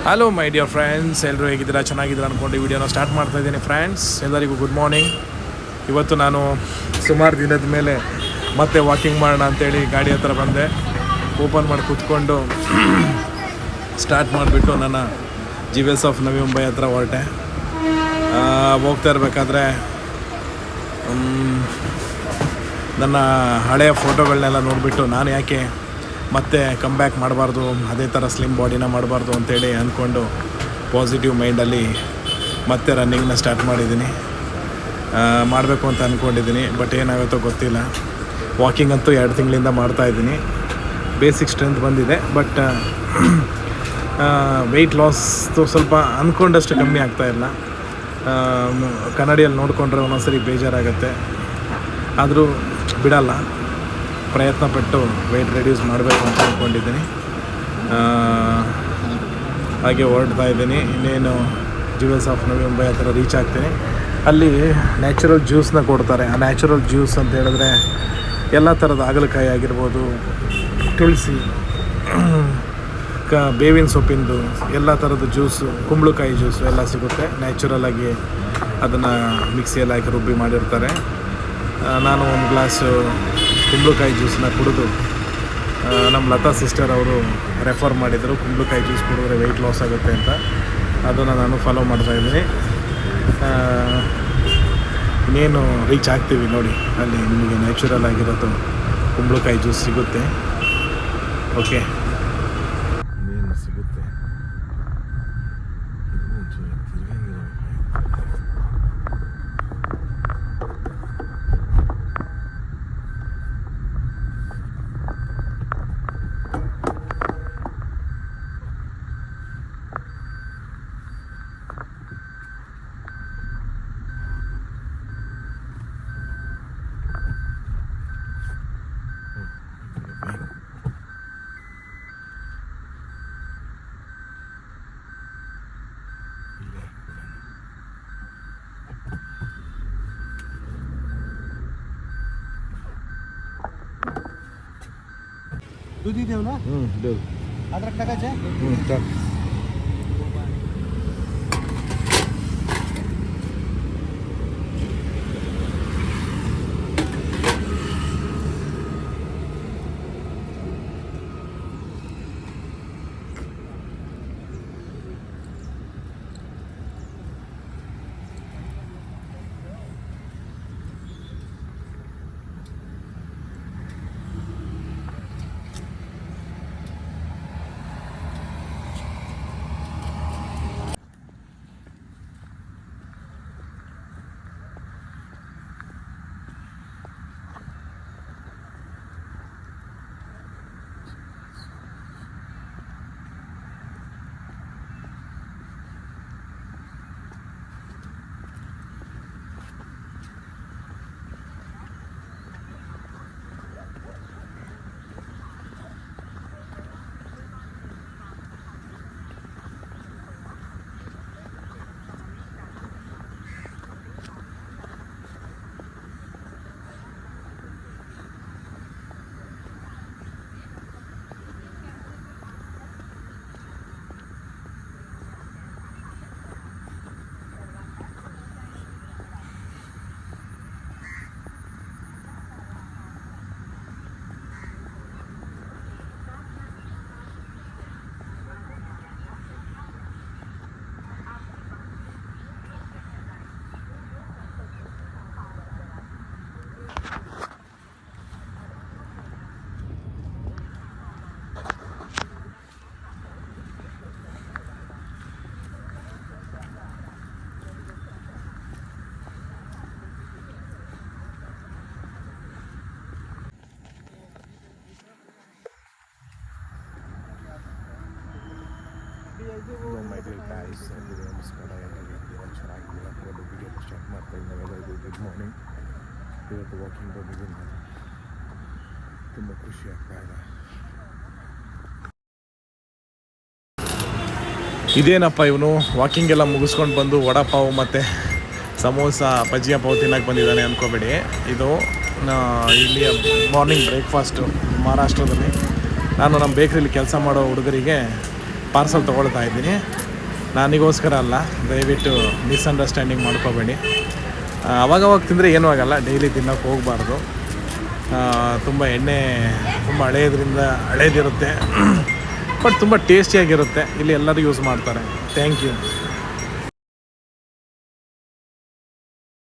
Hello my dear friends, ಎಲ್ಲರೂ ಹೇಗಿದ್ದೀರಾ? ಚೆನ್ನಾಗಿದ್ದೀರಾ ಅಂದ್ಕೊಂಡು ವಿಡಿಯೋನ ಸ್ಟಾರ್ಟ್ ಮಾಡ್ತಾ ಇದ್ದೀನಿ. ಫ್ರೆಂಡ್ಸ್, ಎಲ್ಲರಿಗೂ ಗುಡ್ ಮಾರ್ನಿಂಗ್. ಇವತ್ತು ನಾನು ಸುಮಾರು ದಿನದ ಮೇಲೆ ಮತ್ತೆ ವಾಕಿಂಗ್ ಮಾಡೋಣ ಅಂತೇಳಿ ಗಾಡಿ ಹತ್ರ ಬಂದೆ. ಓಪನ್ ಮಾಡಿ ಕೂತ್ಕೊಂಡು ಸ್ಟಾರ್ಟ್ ಮಾಡಿಬಿಟ್ಟು ನನ್ನ GVS ಆಫ್ ನವಿ ಮುಂಬೈ ಹತ್ರ ಹೊರಟೆ. ಹೋಗ್ತಾ ಇರಬೇಕಾದ್ರೆ ನನ್ನ ಹಳೆಯ ಫೋಟೋಗಳನ್ನೆಲ್ಲ ನೋಡಿಬಿಟ್ಟು ನಾನು ಯಾಕೆ ಮತ್ತೆ ಕಮ್ ಬ್ಯಾಕ್ ಮಾಡಬಾರ್ದು, ಅದೇ ಥರ ಸ್ಲಿಮ್ ಬಾಡಿನ ಮಾಡಬಾರ್ದು ಅಂತೇಳಿ ಅಂದ್ಕೊಂಡು ಪಾಸಿಟಿವ್ ಮೈಂಡಲ್ಲಿ ಮತ್ತೆ ರನ್ನಿಂಗ್ನ ಸ್ಟಾರ್ಟ್ ಮಾಡಿದ್ದೀನಿ. ಮಾಡಬೇಕು ಅಂತ ಅಂದ್ಕೊಂಡಿದ್ದೀನಿ, ಬಟ್ ಏನಾಗುತ್ತೋ ಗೊತ್ತಿಲ್ಲ. ವಾಕಿಂಗ್ ಅಂತೂ 2 ತಿಂಗಳಿಂದ ಮಾಡ್ತಾಯಿದ್ದೀನಿ. ಬೇಸಿಕ್ ಸ್ಟ್ರೆಂತ್ ಬಂದಿದೆ, ಬಟ್ ವೆಯ್ಟ್ ಲಾಸ್ದು ಸ್ವಲ್ಪ ಅಂದ್ಕೊಂಡಷ್ಟು ಕಮ್ಮಿ ಆಗ್ತಾಯಿಲ್ಲ. ಕನ್ನಡಿಯಲ್ಲಿ ನೋಡಿಕೊಂಡ್ರೆ ಒಂದೊಂದ್ಸರಿ ಬೇಜಾರಾಗುತ್ತೆ, ಆದರೂ ಬಿಡಲ್ಲ. ಪ್ರಯತ್ನಪಟ್ಟು ವೆಯ್ಟ್ ರೆಡ್ಯೂಸ್ ಮಾಡಬೇಕು ಅಂತ ಅಂದ್ಕೊಂಡಿದ್ದೀನಿ. ಹಾಗೆ ಹೊರಡ್ತಾ ಇದ್ದೀನಿ. ಇನ್ನೇನು GVS ಆಫ್ ನವಿ ಮುಂಬೈ ಹತ್ರ ರೀಚ್ ಆಗ್ತೀನಿ. ಅಲ್ಲಿ ನ್ಯಾಚುರಲ್ ಜ್ಯೂಸನ್ನ ಕೊಡ್ತಾರೆ. ಆ ನ್ಯಾಚುರಲ್ ಜ್ಯೂಸ್ ಅಂತ ಹೇಳಿದ್ರೆ ಎಲ್ಲ ಥರದ ಹಾಗಲಕಾಯಿ ಆಗಿರ್ಬೋದು, ತುಳಸಿ, ಬೇವಿನ ಸೊಪ್ಪಿಂದು ಎಲ್ಲ ಥರದ ಜ್ಯೂಸು, ಕುಂಬಳಕಾಯಿ ಜ್ಯೂಸು ಎಲ್ಲ ಸಿಗುತ್ತೆ. ನ್ಯಾಚುರಲಾಗಿ ಅದನ್ನು ಮಿಕ್ಸಿಯಲ್ಲಿ ಹಾಕಿ ರುಬ್ಬಿ ಮಾಡಿರ್ತಾರೆ. ನಾನು ಒಂದು ಗ್ಲಾಸು ಕುಂಬಳಕಾಯಿ ಜ್ಯೂಸನ್ನ ಕುಡಿದು, ನಮ್ಮ ಲತಾ ಸಿಸ್ಟರ್ ಅವರು ರೆಫರ್ ಮಾಡಿದರು, ಕುಂಬಳಕಾಯಿ ಜ್ಯೂಸ್ ಕುಡಿದ್ರೆ ವೆಯ್ಟ್ ಲಾಸ್ ಆಗುತ್ತೆ ಅಂತ. ಅದನ್ನು ನಾನು ಫಾಲೋ ಮಾಡ್ತಾಯಿದ್ದೀನಿ. ಇನ್ನೇನು ರೀಚ್ ಆಗ್ತೀವಿ ನೋಡಿ. ಅಲ್ಲಿ ನಿಮಗೆ ನ್ಯಾಚುರಲ್ ಆಗಿರೋದು ಕುಂಬಳಕಾಯಿ ಜ್ಯೂಸ್ ಸಿಗುತ್ತೆ. ಓಕೆ, ಇನ್ನೇನು ಸಿಗುತ್ತೆ. दूध देऊ ना? देऊ. अद्रक टाकायचं? टाक. ಮೈ ಡಿಯರ್ ಗೈಸ್, ಎಲ್ಲರಿಗೂ ನಮಸ್ಕಾರ. ಎಲ್ಲರಿಗೂ ಚೆನ್ನಾಗಿದ್ದೀರಾ ಅಂದ್ಕೊಂಡು ವಿಡಿಯೋ ಸ್ಟಾರ್ಟ್ ಮಾಡ್ತಾ ಇದ್ದೀನಿ. ಎಲ್ಲರಿಗೂ ಗುಡ್ ಮಾರ್ನಿಂಗ್. ಇವತ್ತು ವಾಕಿಂಗ್ ಬಂದಿದ್ದೀನಿ ನಾನು. ತುಂಬ ಖುಷಿ ಆಗ್ತಾ ಇದೆ. ಇದೇನಪ್ಪ ಇವನು ವಾಕಿಂಗ್ ಎಲ್ಲ ಮುಗಿಸ್ಕೊಂಡು ಬಂದು ವಡಾಪಾವು ಮತ್ತು ಸಮೋಸ, ಬಜ್ಜಿಯ ಪಾವು ತಿನ್ನೋಕ್ಕೆ ಬಂದಿದ್ದಾನೆ ಅಂದ್ಕೋಬೇಡಿ. ಇದು ಇಲ್ಲಿಯ ಮಾರ್ನಿಂಗ್ ಬ್ರೇಕ್ಫಾಸ್ಟು ಮಹಾರಾಷ್ಟ್ರದಲ್ಲಿ. ನಾನು ನಮ್ಮ ಬೇಕ್ರಿಲಿ ಕೆಲಸ ಮಾಡೋ ಹುಡುಗರಿಗೆ ಪಾರ್ಸಲ್ ತೊಗೊಳ್ತಾ ಇದ್ದೀನಿ. ನನಗೋಸ್ಕರ ಅಲ್ಲ, ದಯವಿಟ್ಟು ಮಿಸ್ಅಂಡರ್ಸ್ಟ್ಯಾಂಡಿಂಗ್ ಮಾಡ್ಕೋಬೇಡಿ. ಅವಾಗವಾಗ ತಿಂದರೆ ಏನೂ ಆಗೋಲ್ಲ, ಡೈಲಿ ತಿನ್ನೋಕ್ಕೆ ಹೋಗಬಾರ್ದು. ತುಂಬ ಎಣ್ಣೆ ತುಂಬ ಹಳೇದಿರುತ್ತೆ, ಬಟ್ ತುಂಬ ಟೇಸ್ಟಿಯಾಗಿರುತ್ತೆ. ಇಲ್ಲಿ ಎಲ್ಲರೂ ಯೂಸ್ ಮಾಡ್ತಾರೆ. Thank you.